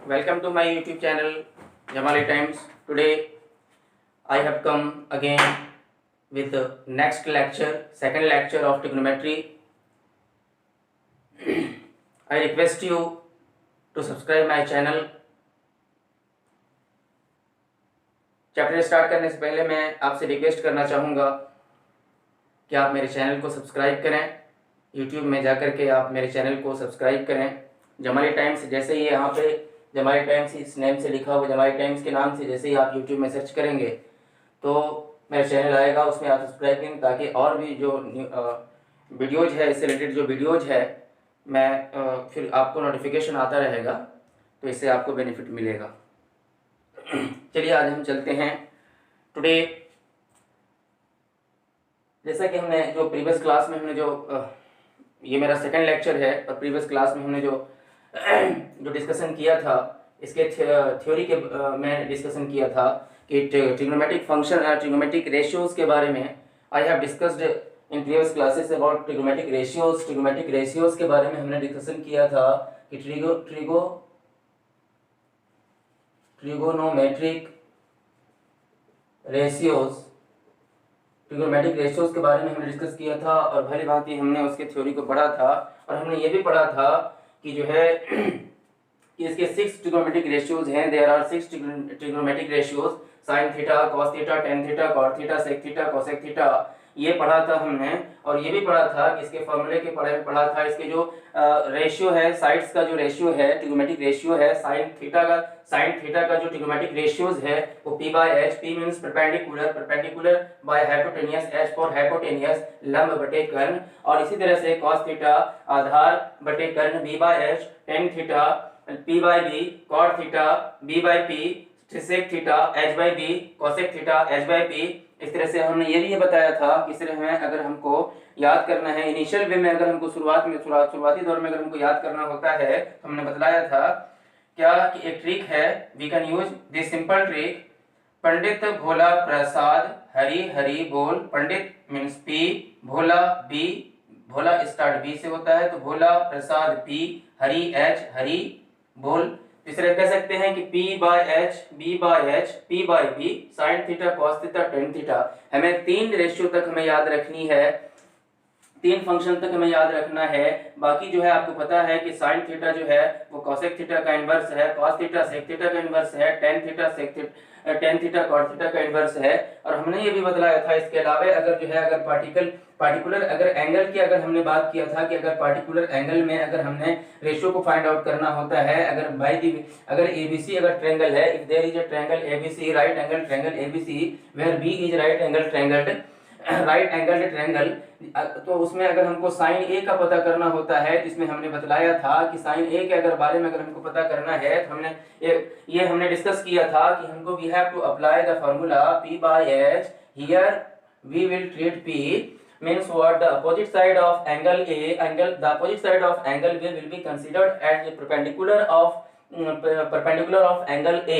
Welcome to my YouTube channel Jamali Times. Today I have come again with the next lecture, second lecture of trigonometry. I request you to subscribe my channel. Chapter start करने से पहले मैं आपसे request करना चाहूँगा कि आप मेरे चैनल को सब्सक्राइब करें। YouTube में जाकर के आप मेरे चैनल को सब्सक्राइब करें। जमाली टाइम्स जैसे ही यहाँ पे जमाली टाइम्स इस नेम से लिखा हुआ जमाली टाइम्स के नाम से जैसे ही आप YouTube में सर्च करेंगे तो मेरा चैनल आएगा, उसमें आप सब्सक्राइब करें ताकि और भी जो वीडियोज़ है इससे रिलेटेड जो वीडियोज़ है मैं फिर आपको नोटिफिकेशन आता रहेगा, तो इससे आपको बेनिफिट मिलेगा। चलिए आज हम चलते हैं। टुडे जैसा कि हमने जो प्रीवियस क्लास में हमने जो ये मेरा सेकंड लेक्चर है और प्रीवियस क्लास में हमने जो डिस्कशन किया था इसके थ्योरी के में डिस्कशन किया था कि ट्रिग्नोमेट्रिक फंक्शन और ट्रिग्नोमेट्रिक रेशियोज के बारे में I have discussed in previous classes about trigonometric ratios. Trigonometric ratios के बारे में हमने डिस्कशन किया था कि ट्रिगोनोमेट्रिक रेशियोज ट्रिगोनोमेट्रिक रेशियोज के बारे में हमने डिस्कस किया था और भली भांति हमने उसके थ्योरी को पढ़ा था और हमने ये भी पढ़ा था कि जो है कि इसके 6 ट्रिगोनोमेट्रिक रेशियोज हैं। There are 6 trigonometric ratios, sine theta, cos theta, tan theta, cot theta, sec theta, cosec theta, ये पढ़ा था हमने। और ये भी पढ़ा था कि इसके फॉर्मूले के पढ़ा था इसके जो रेशियो है, साइड्स का जो रेशियो है, ट्रिगोनोमेट्रिक रेशियो है साइन थीटा का जो ट्रिगोनोमेट्रिक रेशियोज है वो p by h, p means perpendicular by hypotenuse, h for hypotenuse, लंब बटे कर्ण। और इसी तरह से cos थीटा आधार बटे कर्ण b by h, tan theta p by b, cot theta b by p, sec theta h by b, cosec theta h by p। इस तरह से हमने ये बताया था कि सिर्फ हमें अगर हमको याद करना है इनिशियल वे में, अगर हमको शुरुआती दौर में अगर हमको याद करना होता है तो हमने बताया था क्या कि एक ट्रिक है, we can use this simple trick. Pandit Bhola Prasad Hari Hari बोल, Pandit means p, Bhola b, Bhola start b से होता है तो भोला प्रसाद p, हरी h, हरी बोल। इस तरह कह सकते हैं कि p by h, b by h, p by b, sine theta, cos theta, tan theta. हमें 3 रेशियो तक हमें याद रखनी है, 3 फंक्शन तक हमें याद रखना है। बाकी जो है आपको पता है कि साइन थीटा जो है वो कॉसेक थीटा का इनवर्स है, कॉस थीटा सेक थीटा का इनवर्स है, टेन थीटा कॉट थीटा का इनवर्स है। और हमने ये भी बतलाया था इसके अलावा अगर जो है अगर पार्टिकुलर अगर एंगल की अगर हमने बात किया था कि अगर पार्टिकुलर एंगल में अगर हमने रेशियो को फाइंड आउट करना होता है, अगर ABC अगर ट्रायंगल है, if there is a triangle ABC, right angle triangle ABC where B is right angle triangle, तो उसमें अगर हमको साइन ए का पता करना होता है तो इसमें हमने बतलाया था कि साइन ए के अगर बारे में अगर हमको पता करना है तो हमने हमने डिस्कस किया था कि हमको we have to apply the formula p by h। Here we will treat p means what the opposite side of angle the opposite side of angle will be considered as the perpendicular of angle A।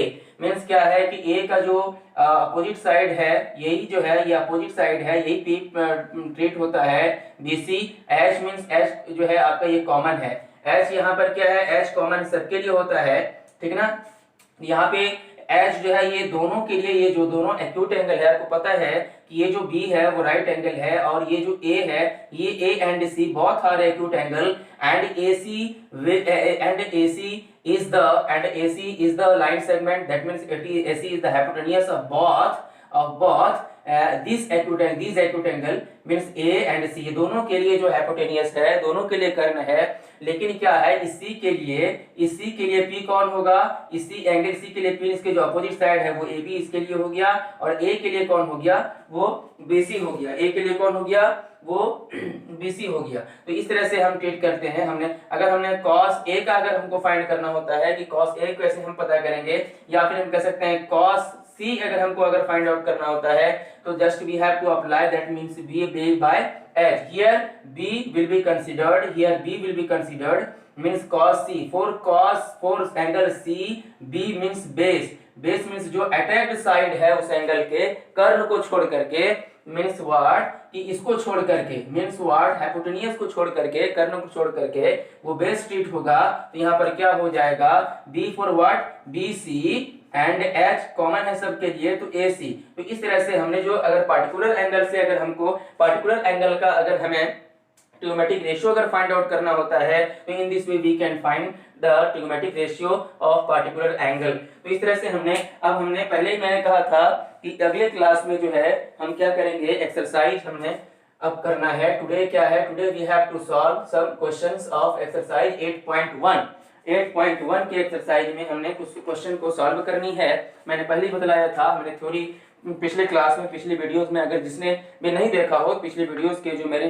Means क्या है कि A का जो opposite side है यही जो है ये अपोजिट साइड है, यही P ट्रीट होता है BC। H मीन्स H जो है आपका ये कॉमन है, H यहाँ पर क्या है, H कॉमन सबके लिए होता है, ठीक ना। यहाँ पे H जो है ये दोनों के लिए, ये जो दोनों एक्यूट एंगल है आपको पता है कि ये जो B है वो राइट एंगल है और ये जो A है ये A and C both are acute angle and AC is the line segment, that means AC is the hypotenuse of both these acute angle means A and C, ये दोनों के लिए जो हाइपोटेनियस है, दोनों के लिए कर्ण है। लेकिन क्या है इसी के लिए P कौन होगा, इसी एंगल C के लिए P, इसके जो अपोजिट साइड है वो AB इसके लिए हो गया और A के लिए कौन हो गया वो BC हो गया, A के लिए कौन हो गया वो BC हो गया। तो इस तरह से हम ट्रीट करते हैं। अगर हमने cos A का अगर हमको फाइंड करना होता है कि cos A को ऐसे हम पता करेंगे, या फिर हम कह सकते हैं cos C अगर हमको अगर फाइंड आउट करना होता है तो just we have to apply that means B by h। Here B will be considered means cos C, for angle C B means base means जो अटैक्ड साइड है उस एंगल के, कर्ण को छोड़ करके मीन्स व्हाट कि इसको छोड़ करके, मीन्स व्हाट हाइपोटेनियस को छोड़ करके, कर्ण को छोड़ करके वो बेस ट्रीट होगा। तो यहाँ पर क्या हो जाएगा, B for what B C and H common है सबके लिए तो ए सी। तो इस तरह से हमने जो अगर पार्टिकुलर एंगल से अगर हमको पार्टिकुलर एंगल का अगर हमें ट्रिगोनोमेट्रिक रेशियो अगर फाइंड आउट करना होता है तो in this way we can find the trigonometric ratio of particular angle. तो इस तरह से हमने पहले ही मैंने कहा था कि अगले क्लास में जो है हम क्या करेंगे, एक्सरसाइज हमने अब करना है। टुडे क्या है, today we have to solve some questions of exercise 8.1। 8.1 के एक्सरसाइज में हमने कुछ क्वेश्चन को सॉल्व करनी है। मैंने पहले ही बतलाया था, मैंने थ्योरी पिछले क्लास में पिछले वीडियोस में अगर जिसने भी नहीं देखा हो, पिछले वीडियोस के जो मेरे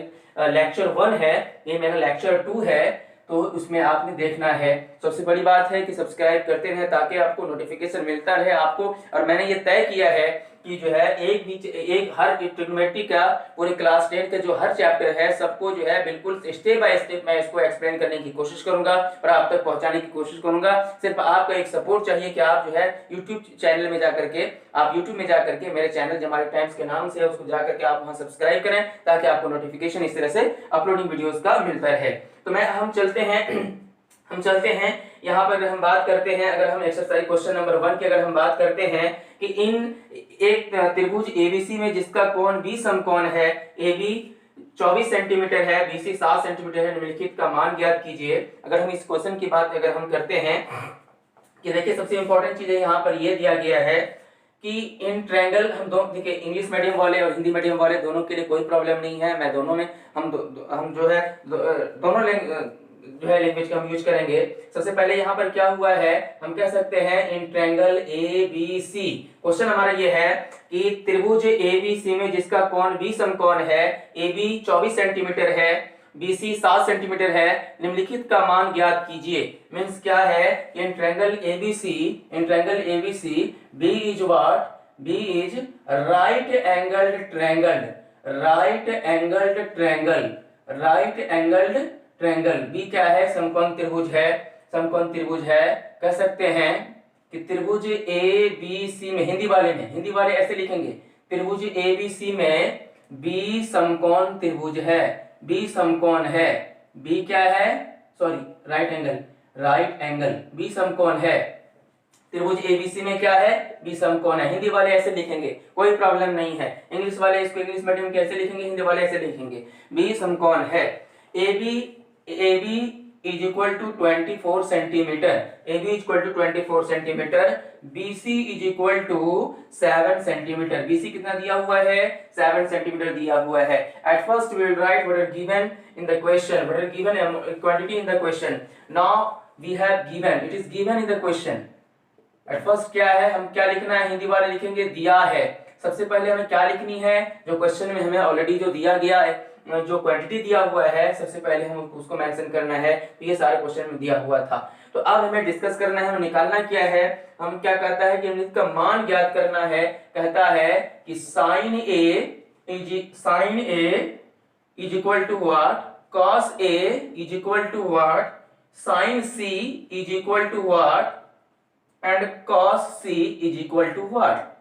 लेक्चर 1 है, ये मेरा लेक्चर 2 है, तो उसमें आपने देखना है। सबसे बड़ी बात है कि सब्सक्राइब करते रहें ताकि आपको नोटिफिकेशन मिलता रहे आपको। और मैंने ये तय किया है कि जो है एक हर ट्रिग्नोमेट्री का पूरे क्लास 10 का जो हर चैप्टर है सबको जो है बिल्कुल स्टेप बाय स्टेप मैं इसको एक्सप्लेन करने की कोशिश करूंगा और आप तक पहुंचाने की कोशिश करूंगा। सिर्फ आपका एक सपोर्ट चाहिए कि आप जो है यूट्यूब चैनल में जाकर के, आप यूट्यूब में जाकर के मेरे चैनल जमाली टाइम्स के नाम से है उसको जाकर के आप वहां सब्सक्राइब करें ताकि आपको नोटिफिकेशन इस तरह से अपलोडिंग वीडियोस का मिलता रहे। तो हम चलते हैं यहाँ पर अगर हम बात करते हैं, अगर हम एक्सरसाइज क्वेश्चन नंबर 1 की अगर हम बात करते हैं कि इन एक त्रिभुज एबीसी में जिसका कोण बी समकोण है, AB 24 सेंटीमीटर है, BC 7 सेंटीमीटर है, निम्नलिखित का मान ज्ञात कीजिए। अगर हम इस क्वेश्चन की बात अगर हम करते हैं कि देखिए सबसे इंपॉर्टेंट चीज है यहाँ पर ये दिया गया है कि इन ट्रायंगल हम दोनों, देखिए इंग्लिश मीडियम वाले और हिंदी मीडियम वाले दोनों के लिए कोई प्रॉब्लम नहीं है। मैं दोनों में हम जो है दोनों जो है लैंग्वेज का हम यूज करेंगे। सबसे पहले यहाँ पर क्या हुआ है, हम कह सकते हैं इन ट्रायंगल ABC। क्वेश्चन हमारा ये है कि त्रिभुज ABC में जिसका कोण B समकोण है, AB 24 सेंटीमीटर है, BC 7 सेंटीमीटर है, निम्नलिखित का मान ज्ञात कीजिए। मींस क्या है, in triangle ABC B is what, B is right angled triangle. B क्या है, समकोण त्रिभुज है। कह सकते हैं कि त्रिभुज ABC में हिंदी वाले ऐसे लिखेंगे, त्रिभुज ABC में बी समकोण त्रिभुज है, बी समकोण है, बी क्या है, सॉरी राइट एंगल, बी समकोण है। त्रिभुज ABC में क्या है, बी समकोण है। हिंदी वाले ऐसे लिखेंगे, कोई प्रॉब्लम नहीं है। इंग्लिश वाले इसको इंग्लिश मीडियम कैसे लिखेंगे, हिंदी वाले ऐसे लिखेंगे, बी समकोण है। AB is equal to 24 centimetre, AB is equal to 24 centimetre, BC is equal to 7 centimetre. BC कितना दिया हुआ है, 7 सेंटीमीटर दिया हुआ है। At first we will write what are given in the question, what are given quantity in the question. Now we have given, it is given in the question. At first क्या है, हम क्या लिखना है, हिंदी वाले लिखेंगे दिया है। सबसे पहले हमें क्या लिखनी है, जो क्वेश्चन में हमें ऑलरेडी जो दिया गया है, जो क्वांटिटी दिया हुआ है, सबसे पहले हम उसको मेंशन करना है। तो ये सारे क्वेश्चन में दिया हुआ था। तो अब हमें डिस्कस करना है, हमें निकालना क्या है, हम क्या कहता है कि हमें इसका मान ज्ञात करना है। कहता है कि sin A is equal to what, cos A is equal to what, sin C is equal to what and cos C is equal to what.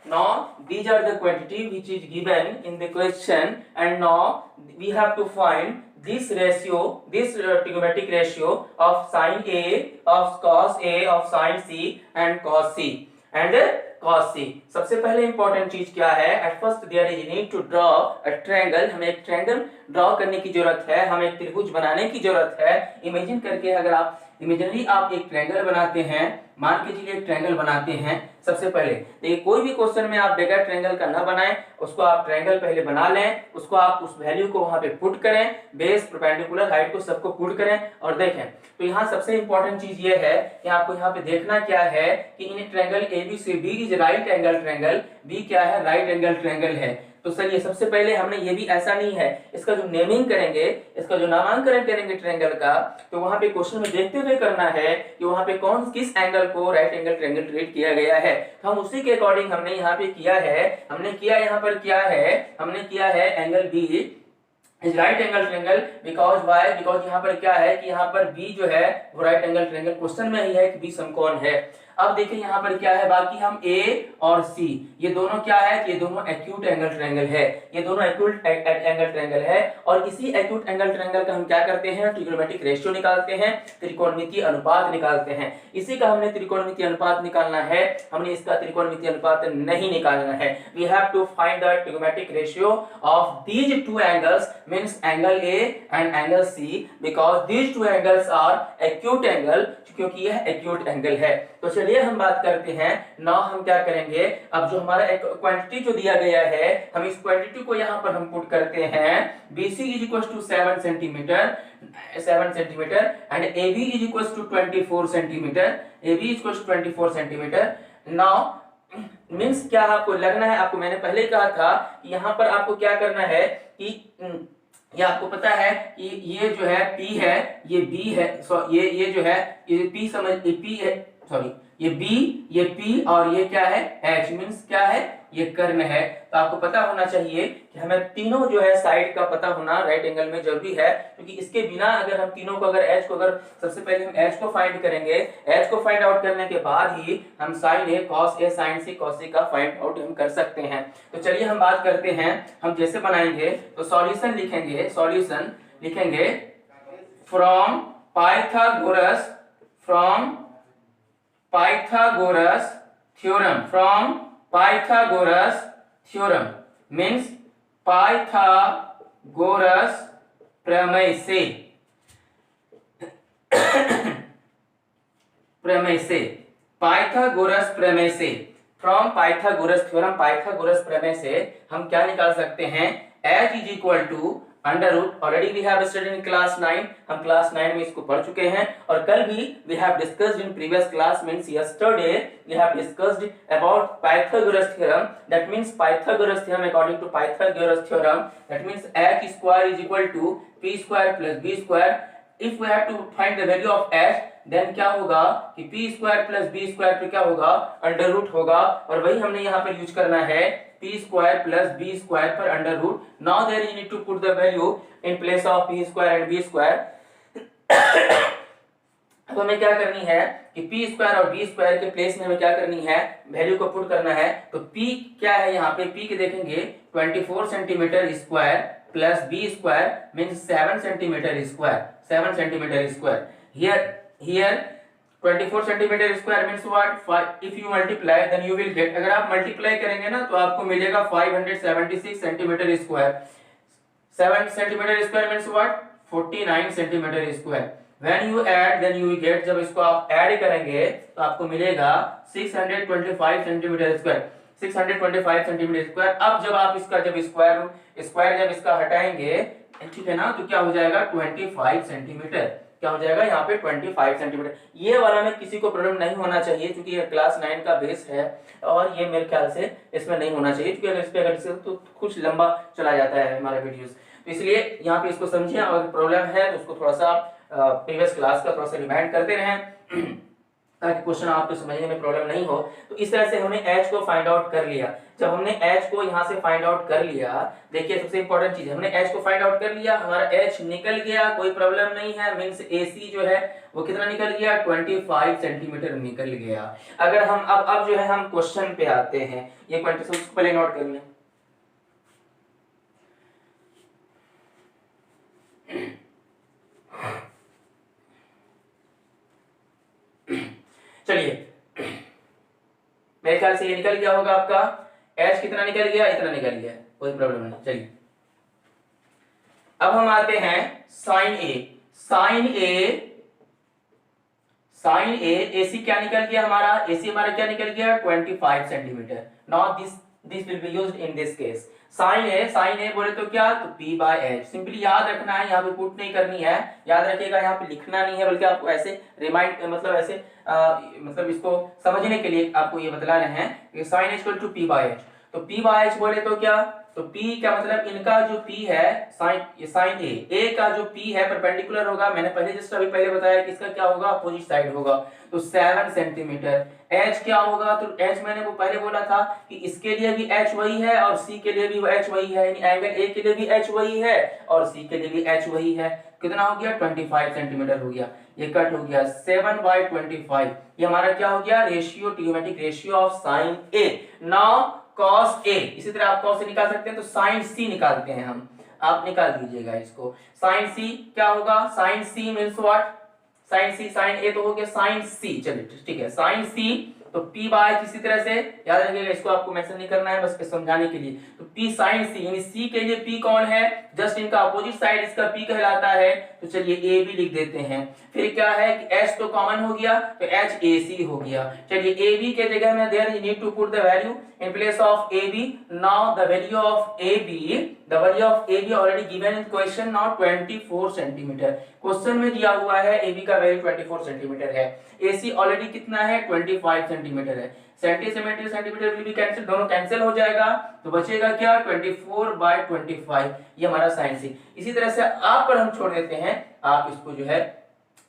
Now these are the quantity which is given in the question, and now we have to find this ratio, this trigonometric ratio of sin A, of cos A, of sin C and cos C and cos C। सबसे पहले important चीज क्या है, at first there is need to draw a triangle. हमें एक triangle draw करने की जरूरत है, हमें एक त्रिभुज बनाने की जरूरत है। इमेजिन करके अगर आप इमेजिनरी आप एक ट्रायंगल बनाते हैं, मान के चलिए एक ट्रायंगल बनाते हैं। सबसे पहले देखिए कोई भी क्वेश्चन में आप बगैर ट्रायंगल का ना बनाएं, उसको आप ट्रायंगल पहले बना लें, उसको आप उस वैल्यू को वहां पे पुट करें, बेस परपेंडिकुलर हाइट को सबको पुट करें और देखें। तो यहाँ सबसे इंपॉर्टेंट चीज ये है कि आपको यहाँ पे देखना क्या है कि इन triangle ABC B is right angle triangle, B क्या है, राइट एंगल ट्रायंगल है। तो चलिए सबसे पहले हमने ये भी ऐसा नहीं है, इसका जो नेमिंग करेंगे, इसका जो नामांकन करेंगे ट्रायंगल का, तो वहां पे क्वेश्चन में देखते हुए करना है कि वहां पे कौन किस एंगल को राइट एंगल ट्रायंगल ट्रीट किया गया है। तो हम उसी के अकॉर्डिंग हमने यहाँ पे किया है, हमने किया angle B is right angle triangle. Because why, because यहाँ पर क्या है कि यहाँ पर B जो है वो राइट एंगल ट्रायंगल क्वेश्चन में ही है कि B समकोण है। अब देखिए यहाँ पर क्या है, बाकी हम ए और सी ये दोनों क्या है, ये दोनों एक्यूट एंगल ट्रायंगल है, ये दोनों एक्यूट एंगल ट्रायंगल है। और इसी एक्यूट एंगल ट्रायंगल का हम क्या करते हैं, ट्रिग्नोमेट्रिक रेशियो निकालते हैं, त्रिकोणमितीय अनुपात निकालते हैं। इसी का हमने त्रिकोणमितीय अनुपात निकालना है, हमने इसका त्रिकोणमितीय अनुपात नहीं निकालना है। We have to find the trigonometric ratio of these two angles, means angle A and angle C, because these two angles are acute angle, क्योंकि यह एक्यूट एंगल है। तो चलिए हम बात करते हैं। नाउ हम क्या करेंगे, अब जो हमारा एक क्वांटिटी जो दिया गया है, हम इस क्वांटिटी को यहाँ पर हम पुट करते हैं। BC is equals to 7 centimetre and AB is equals to 24 centimetre, AB is equals to 24 centimetre. Now means क्या आपको लगना है, आपको मैंने पहले कहा था कि यहाँ पर आपको क्या करना है कि ये आपको पता है कि ये जो है P है, ये B है, ये जो है ये P समझ, ये P है, सॉरी ये B, ये P और ये क्या है H, मींस क्या है, ये कर्ण है। तो आपको पता होना चाहिए कि हमें तीनों जो है साइड का पता होना राइट एंगल में जरूरी है, क्योंकि इसके बिना अगर हम तीनों को अगर H को अगर सबसे पहले हम H को फाइंड करेंगे, H को फाइंड आउट करने के बाद ही हम sin A cos A sin C cos C का फाइंड आउट हम कर सकते हैं। तो चलिए हम बात करते हैं, हम जैसे बनाएंगे तो सॉल्यूशन लिखेंगे, सॉल्यूशन लिखेंगे from Pythagoras, from Pythagoras theorem, from Pythagoras theorem means Pythagoras प्रमेय से प्रमेय से पाइथागोरस प्रमेय से, फ्रॉम पाइथागोरस थ्योरम, पाइथागोरस प्रमेय से हम क्या निकाल सकते हैं, h is equal to under root, already we have studied in class 9, हम क्लास 9 में इसको पढ़ चुके हैं, और कल भी we have discussed in previous class, means yesterday we have discussed about Pythagoras theorem, that means Pythagoras theorem, according to Pythagoras theorem, that means h square is equal to p square plus b square. If we have to find the value of h, then क्या होगा कि p square plus b square पे क्या होगा, under root होगा, और वही हमने यहाँ पर यूज करना है, p square plus b square पर under root. Now there you need to put the value in place of p square and b square. अब हमें क्या करनी है कि p स्क्वायर और b स्क्वायर के प्लेस में हमें क्या करनी है, वैल्यू को पुट करना है। तो p क्या है यहाँ पे, p के देखेंगे 24 centimetre square plus b square means 7 centimetre square, 7 centimetre square. Here 24 centimetre square means what, if you multiply then you will get, अगर आप मल्टीप्लाई करेंगे ना तो आपको मिलेगा 576 centimetre square, 7 centimetre square means what 49 centimetre square. When you add then you will get, जब इसको आप ऐड करेंगे तो आपको मिलेगा 625 सेंटीमीटर स्क्वायर, 625 सेंटीमीटर स्क्वायर। अब जब आप इसका जब स्क्वायर जब इसका हटाएंगे, ठीक है ना, तो क्या हो जाएगा 25 सेंटीमीटर, क्या हो जाएगा यहाँ पे 25 सेंटीमीटर। ये वाला में किसी को प्रॉब्लम नहीं होना चाहिए, क्योंकि ये क्लास 9 का बेस है, और ये मेरे ख्याल से इसमें नहीं होना चाहिए, क्योंकि अगर इस पे अगर तो कुछ लंबा चला जाता है हमारा वीडियोस। तो इसलिए यहाँ पे इसको समझिए, अगर प्रॉब्लम है तो उसको थोड़ा सा प्रीवियस क्लास का थोड़ा सा रिमाइंड करते रहें, ताकि क्वेश्चन आपको समझने में प्रॉब्लम नहीं हो। तो इस तरह से हमने h को फाइंड आउट कर लिया। जब हमने h को यहाँ से फाइंड आउट कर लिया, देखिए सबसे इंपॉर्टेंट चीज, हमने h को फाइंड आउट कर लिया, हमारा h निकल गया, कोई प्रॉब्लम नहीं है, मींस AC जो है वो कितना निकल गया, 25 सेंटीमीटर निकल गया। अगर हम अब जो है हम क्वेश्चन पे आते हैं, ये क्वांटिटी उसको पहले नोट कर लें। चलिए, मेरे ख्याल से ये निकल गया होगा आपका, h कितना निकल गया, इतना निकल गया, कोई प्रॉब्लम नहीं। चलिए अब हम आते हैं sin A, sin A AC क्या निकल गया हमारा, AC हमारा क्या निकल गया 25 centimetre. Now this will be used in this case. sin A बोले तो क्या, तो P by H, सिंपली याद रखना है, यहाँ पे पुट नहीं करनी है, याद रखिएगा, यहाँ पे लिखना नहीं है, बल्कि आपको ऐसे रिमाइंड मतलब ऐसे मतलब इसको समझने के लिए आपको ये बतला रहे हैं कि sin H equal to P by H। तो P by H बोले तो क्या, तो P क्या मतलब इनका जो P है साइन ए का जो P है परपेंडिकुलर होगा, मैंने पहले जस्ट अभी पहले बताया कि इसका क्या होगा, अपोजिट साइड होगा, तो 7 सेंटीमीटर। H क्या होगा, तो H मैंने वो पहले बोला था कि इसके लिए भी H वही है और C के लिए भी H वही है, यानी एंगल A के लिए भी H वही है और C के लिए भी H वही है। कितना हो गया, 25 सेंटीमीटर हो गया, ये कट हो गया 7/25। ये हमारा क्या हो गया, ratio, trigonometric ratio of sine A. Now cos a, इसी तरह आप cos से निकाल सकते हैं, तो sin c निकालते हैं हम, आप निकाल दीजिएगा इसको। sin c क्या होगा, sin c means what, sin c, sin a तो हो गया sin c, चलिए ठीक है, sin c तो p बाय किसी तरह से याद रखिएगा, इसको आपको मेंशन नहीं करना है, बस समझाने के लिए। तो p sin c, यानी c के लिए p कौन है, जस्ट इनका अपोजिट साइड इसका p कहलाता है, तो चलिए a भी लिख देते हैं। फिर क्या है कि h तो कॉमन हो गया, तो h ac हो गया। चलिए a b के जगह में there you need to put the value in place of AB. Now the value of AB already given in question, now 24 centimetre. Question में दिया हुआ है AB का वैल्यू 24 सेंटीमीटर है, AC ऑलरेडी कितना है, 25 सेंटीमीटर है। सेंटीमीटर विल बी कैंसिल, दोनों कैंसिल हो जाएगा, तो बचेगा क्या, 24/25, ये हमारा साइन सी। इसी तरह से आप पर हम छोड़ देते हैं, आप इसको जो है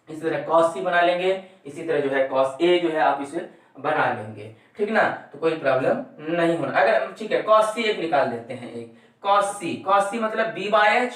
इस तरह cos c बना लेंगे, इसी तरह जो है cos a जो है आप इसे बना लेंगे, ठीक ना, तो कोई प्रॉब्लम नहीं होना। अगर ठीक है, cos c एक निकाल देते हैं, एक cos c मतलब b बाय h,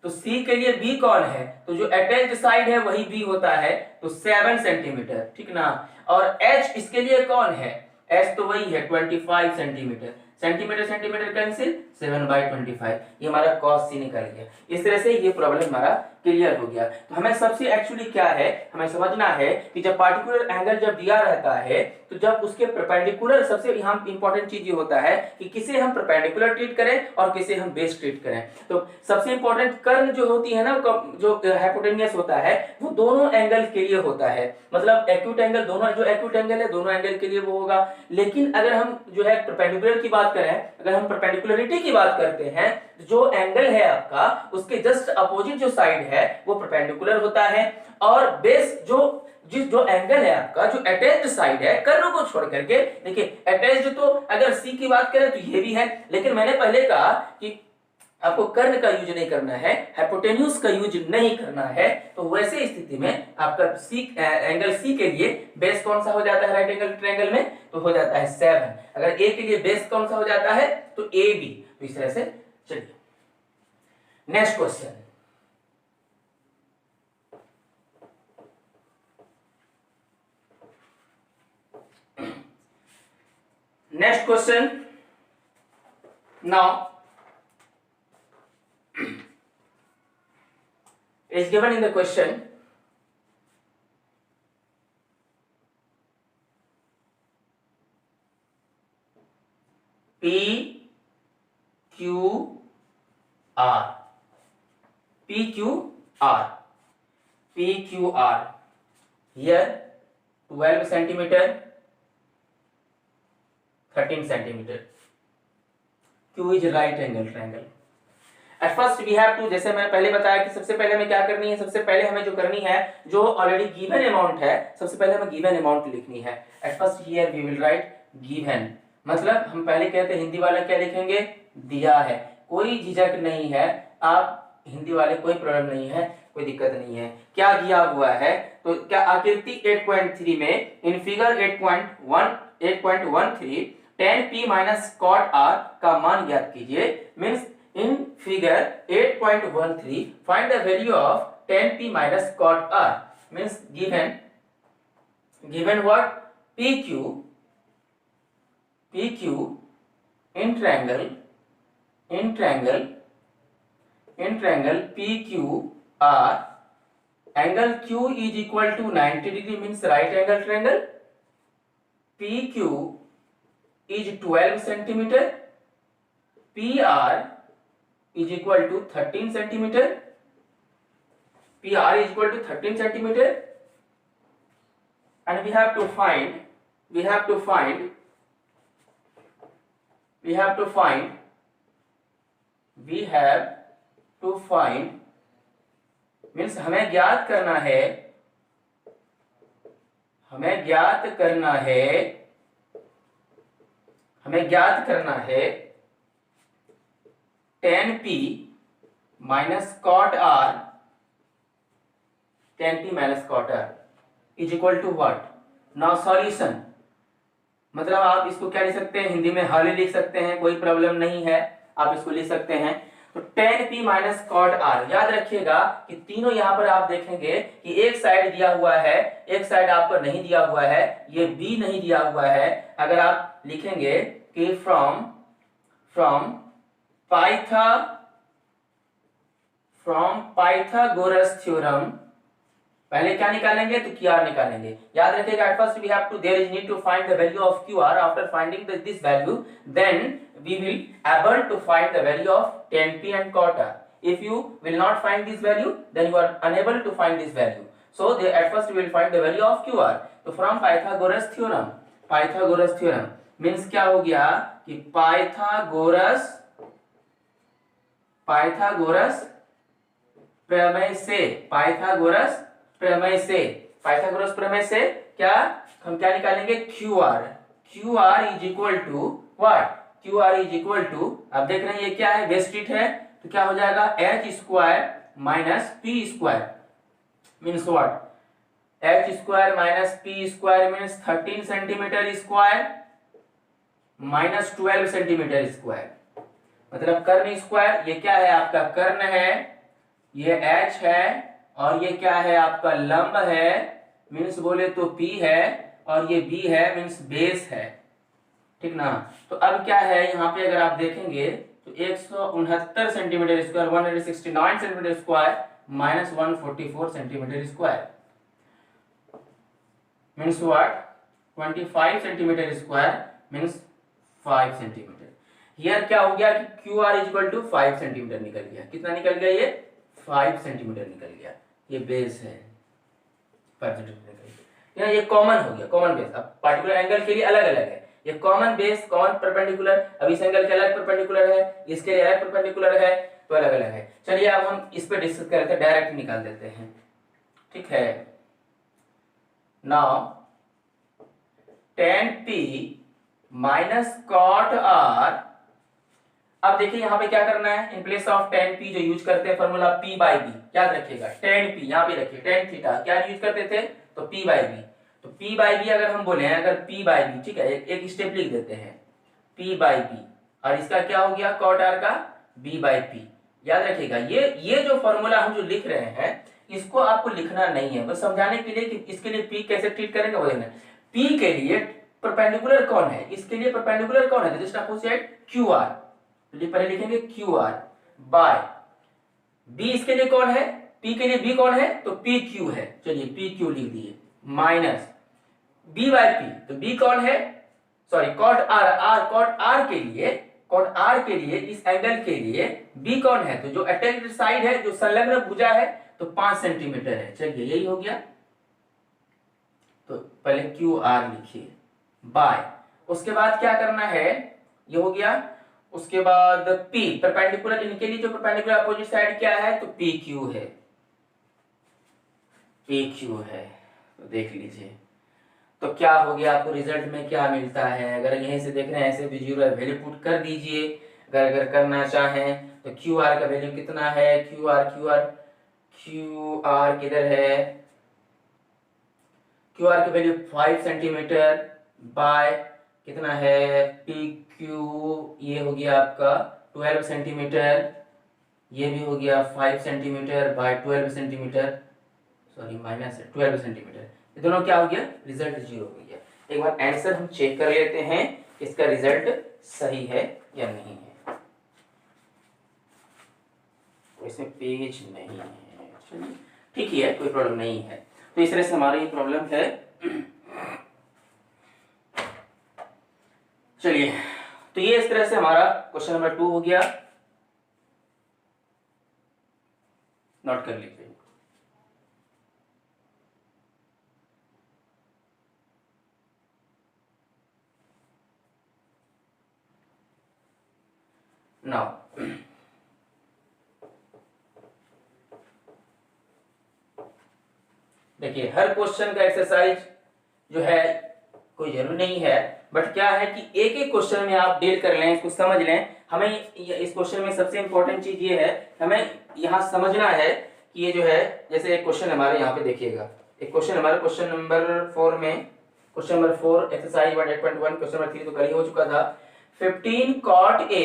तो c के लिए b कौन है, तो जो अटैच्ड साइड है वही b होता है, तो 7 सेंटीमीटर, ठीक ना। और h इसके लिए कौन है, h तो वही है 25 सेंटीमीटर, सेंटीमीटर कैंसिल, 7/25, ये हमारा cos c निकल गया। इस तरह से ये प्रॉब्लम हमारा क्लियर हो गया। तो हमें सबसे एक्चुअली क्या है, हमें समझना है कि जब पार्टिकुलर एंगल जब दिया रहता है, तो जब उसके परपेंडिकुलर, सबसे यहाँ इंपॉर्टेंट चीज ये होता है कि किसे हम परपेंडिकुलर ट्रीट करें और किसे हम बेस ट्रीट करें। तो सबसे इंपॉर्टेंट कर्ण जो होती है ना, जो हाइपोटेन्यूस होता है, वो दोनों एंगल के लिए होता है, मतलब एक्यूट एंगल, दोनों जो एक्यूट एंगल है दोनों एंगल के लिए वो होगा। लेकिन अगर हम जो है परपेंडिकुलर की बात करें, अगर हम परपेंडिकुलरिटी की बात करते हैं, जो एंगल है आपका उसके जस्ट अपोजिट जो साइड है वो परपेंडिकुलर होता है, और बेस जो एंगल है आपका, जो अटैच्ड साइड है कर्ण को छोड़ करके, देखिए अटैच्ड तो अगर सी की बात करें तो ये भी है, लेकिन मैंने पहले कहा कि आपको कर्ण का यूज नहीं करना है, हाइपोटेन्यूज का यूज नहीं करना है, तो वैसे स्थिति में आपका सी एंगल सी के लिए बेस कौन सा हो जाता है राइट एंगल ट्रायंगल में, तो हो जाता है 7। अगर ए के लिए बेस कौन सा हो जाता है, तो ए बी। तो इस तरह से चलिए next question, next question. Now is given in the question P Q R, P Q R, P Q R, here 12 centimeter, 13 centimeter, Q is right angle triangle. At first we have to, जैसे मैंने पहले बताया कि सबसे पहले हमें क्या करनी है, सबसे पहले हमें जो करनी है, जो ऑलरेडी गिवन अमाउंट है, सबसे पहले हमें गिवन अमाउंट लिखनी है। At first here we will write given, मतलब हम पहले कहते हैं हिंदी वाला क्या लिखेंगे, दिया है, कोई झिझक नहीं है, आप हिंदी वाले कोई प्रॉब्लम नहीं है, कोई दिक्कत नहीं है। क्या दिया हुआ है, तो क्या आकृति 8.3 में in figure 8.13 10p minus cot r का मान ज्ञात कीजिए, means in figure 8.13 find the value of 10p minus cot r, means given what, PQ in triangle PQR, angle Q is equal to 90 degree, means right angle triangle. PQ is 12 centimeter, PR is equal to 13 centimeter, PR is equal to 13 centimeter, and we have to find means हमें ज्ञात करना है tan p minus cot r, tan p minus cot r is equal to what. Now solution, मतलब आप इसको क्या लिख सकते हैं, हिंदी में हाल ही लिख सकते हैं, कोई प्रॉब्लम नहीं है, आप इसको लिख सकते हैं। तो tan p minus cot r, याद रखिएगा कि तीनों यहाँ पर आप देखेंगे कि एक साइड दिया हुआ है, एक साइड आपको नहीं दिया हुआ है, ये b नहीं दिया हुआ है। अगर आप लिखेंगे कि फ्रॉम पाइथागोरस थ्योरम, पहले क्या निकालेंगे तो QR निकालेंगे। याद रखिएगा at first we have to there is need to find the value of QR. After finding this value, then we will able to find the value of tan p and cot r. If you will not find this value, then you are unable to find this value. So they at first we will find the value of QR. तो from Pythagoras theorem means क्या हो गया कि Pythagoras Pythagoras प्रमेय से क्या हम क्या निकालेंगे, QR is equal to what, QR is equal to, अब देख रहे हैं ये क्या है, वेस्टिट है, तो क्या हो जाएगा h square minus p square means what, h square minus p square means 13 centimetre square minus 12 centimetre square, मतलब कर्ण स्क्वायर, ये क्या है आपका कर्ण है, ये h है, और ये क्या है आपका लंब है मीन्स बोले तो p है, और ये b है मीन्स बेस है, ठीक ना। तो अब क्या है यहाँ पे अगर आप देखेंगे तो 169 centimetre square 169 centimetre square minus 144 centimetre square means what 25 centimetre square means 5 centimetre. Here क्या हो गया कि QR is equal to 5 centimetre निकल गया, कितना निकल गया, ये 5 सेंटीमीटर निकल गया, ये बेस है 5 सेंटीमीटर निकल गया, ये कॉमन हो गया, कॉमन बेस। अब पार्टिकुलर एंगल के लिए अलग अलग है, ये कॉमन बेस कॉमन परपेंडिकुलर, अब इस एंगल के अलग परपेंडिकुलर है, इसके लिए अलग परपेंडिकुलर है, तो अलग अलग है। चलिए अब हम इस पे डिस्कस करते हैं, डायरेक्ट निकाल देते हैं, ठीक है। Now tan p minus cot r, अब देखिए यहाँ पे क्या करना है, इन प्लेस ऑफ tan p जो यूज करते हैं फॉर्मूला p बाई b, याद रखिएगा tan p यहाँ पे रखिए, tan थीटा क्या यूज करते थे तो p बाई b, तो p बाई b अगर हम बोले हैं, अगर p बाई b, ठीक है, एक स्टेप लिख देते हैं p बाई b, और इसका क्या हो गया cot r का b बाई p। याद रखिएगा ये जो फॉर्मूला हम जो लिख रहे हैं इसको आपको लिखना नहीं है, बस समझाने के लिए कि इसके लिए p कैसे ट्रीट करेंगे वो देखना। p के लिए परपेंडिकुलर कौन है, इसके लिए परपेंडिकुलर कौन है, जस्ट अपोजिट QR, पहले लिखेंगे QR बाय B, इसके लिए कौन है, P के लिए B कौन है तो PQ है, चलिए PQ लिख दिए, माइनस B बाय P, तो B कौन है, सॉरी cot R के लिए इस एंगल के लिए B कौन है, तो जो अटैच्ड साइड है, जो संलग्न भुजा है, तो 5 सेंटीमीटर है, चलिए यही हो गया। तो पहले QR लिखिए बाय, उसके बाद क्या करना है, ये हो गया, उसके बाद P परपेंडिकुलर, इनके लिए जो परपेंडिकुलर अपोजिट साइड क्या है तो PQ है, तो देख लीजिए। तो क्या हो गया, आपको रिजल्ट में क्या मिलता है, अगर यहीं से देख रहे हैं ऐसे भी जीरो वैल्यू पुट कर दीजिए, अगर करना चाहें तो QR का वैल्यू कितना है, QR किधर है, QR की वैल्यू 5 सेंटीमीटर बाय कितना है PQ, ये हो गया आपका 12 सेंटीमीटर, ये भी हो गया 5 centimetre bye 12 centimetre, sorry minus 12 centimetre, ये दोनों क्या हो गया, रिजल्ट 0 हो गया। एक बार आंसर हम चेक कर लेते हैं इसका रिजल्ट सही है या नहीं है, इसमें पेज नहीं है, चलिए ठीक ही है, कोई प्रॉब्लम नहीं है। तो इस तरह से हमारा ये प्रॉब्लम है। चलिए, तो ये इस तरह से हमारा क्वेश्चन नंबर 2 हो गया, नोट कर लीजिए। नाउ देखिए, हर क्वेश्चन का एक्सरसाइज जो है कोई जरूरी नहीं है, बट क्या है कि एक एक क्वेश्चन में आप डील कर लें, इसको समझ लें, हमें इस क्वेश्चन में सबसे इंपॉर्टेंट चीज ये है, हमें यहाँ समझना है कि ये जो है, जैसे एक क्वेश्चन हमारे यहाँ पे देखिएगा, एक क्वेश्चन हमारे क्वेश्चन नंबर 4 में, question number 4 exercise 1.8.1, question number 3 तो कल ही हो चुका था। 15 cot A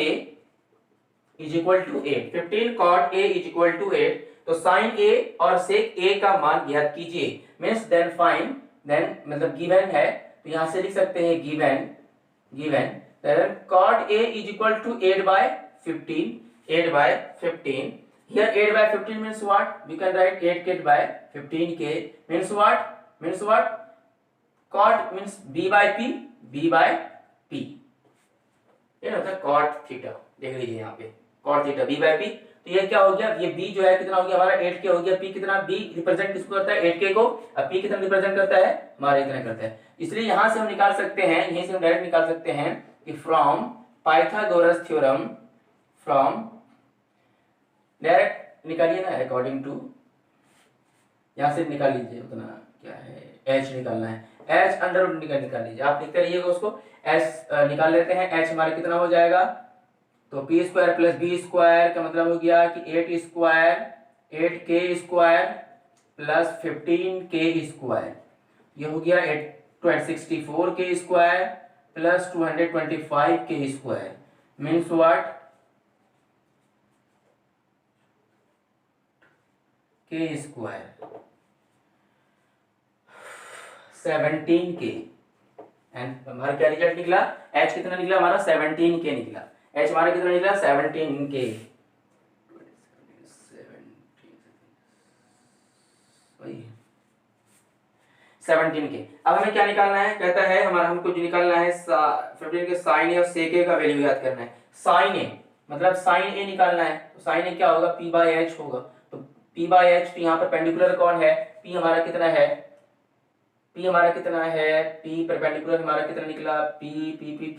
is equal to 8, 15 cot A is equal to 8, तो साइन A और सेक A का मान ज्ञात कीजिए। मीन्स देन फाइंड, देन मतलब गिवन है तो यहाँ से लिख सकते हैं given, then cot A is equal to 8 by 15, 8 by 15. Here 8 by 15 means what? We can write 8k by 15k means what? Means what? Cot means b by p, b by p. ये होता है cot theta, देख लीजिए यहाँ पे cot theta b by p। तो ये क्या हो गया, ये b जो है कितना हो गया हमारा 8k हो गया, p कितना, b रिप्रेजेंट किसको करता है 8k को, अब p कितना रिप्रेजेंट करता है हमारा इतना करता है। इसलिए यहां से हम निकाल सकते हैं, यहीं से हम डायरेक्ट निकाल सकते हैं कि from Pythagoras theorem, from direct निकालिए ना अकॉर्डिंग टू, यहां से निकाल लीजिए, उतना क्या है h निकालना है, h अंडर रूट निकाल लीजिए, आप लिखते रहिएगा उसको, h निकाल लेते हैं, h हमारा कितना हो जाएगा, तो p square plus b square का मतलब हो गया कि 8 square 8k square plus 15k square, ये हो गया 64k square plus 225k square, means what, k square 17k, and हमारा क्या रिजल्ट निकला, h कितना निकला हमारा 17k निकला, h हमारा कितना निकला 17k, वही 17k। अब हमें क्या निकालना है, कहता है हमारा हमको जो निकालना है 15 के साइन ए और सेक ए का वैल्यू याद करना है। साइन ए मतलब साइन ए निकालना है, तो साइन ए क्या होगा p बाय h होगा, तो p बाय h, तो यहाँ पर परपेंडिकुलर कौन है, p हमारा कितना है, p हमारा कितना है, p परपेंडिकुलर हमारा कितना निकला, p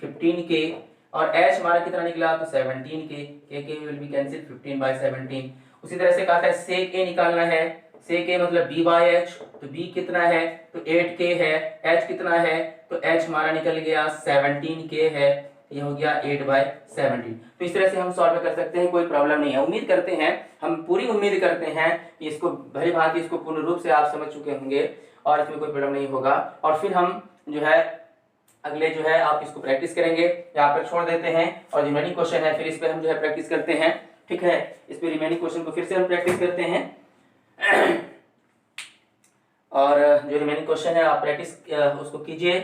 15k और h हमारा कितना निकला, तो 17k, k will be cancel 15 by 17। उसी तरह से कहता है सेक ए निकालना है, सेक ए मतलब b बाय h, तो b कितना है, तो 8k है, h कितना है, तो h हमारा निकल गया 17k है, ये हो गया 8 बाय 17। तो इस तरह से हम सॉल्व कर सकते हैं, कोई प्रॉब्लम नहीं है। उम्मीद करते हैं, हम पूरी उम्मीद करते हैं कि इसको भली भांति इसको पूर्ण रूप से आप समझ चुके होंगे और इसमें कोई प्रॉब्लम नहीं होगा। और फिर हम जो है अगले जो है आप इसको प्रैक्टिस करेंगे, यहाँ पर छोड़ देते हैं और रिमेनिंग क्वेश्चन है फिर इस पर हम जो है प्रैक्टिस करते हैं, ठीक है। इस पर रिमेनिंग क्वेश्चन को फिर से हम प्रैक्टिस करते हैं और जो रिमेनिंग क्वेश्चन है आप प्रैक्टिस उसको कीजिए।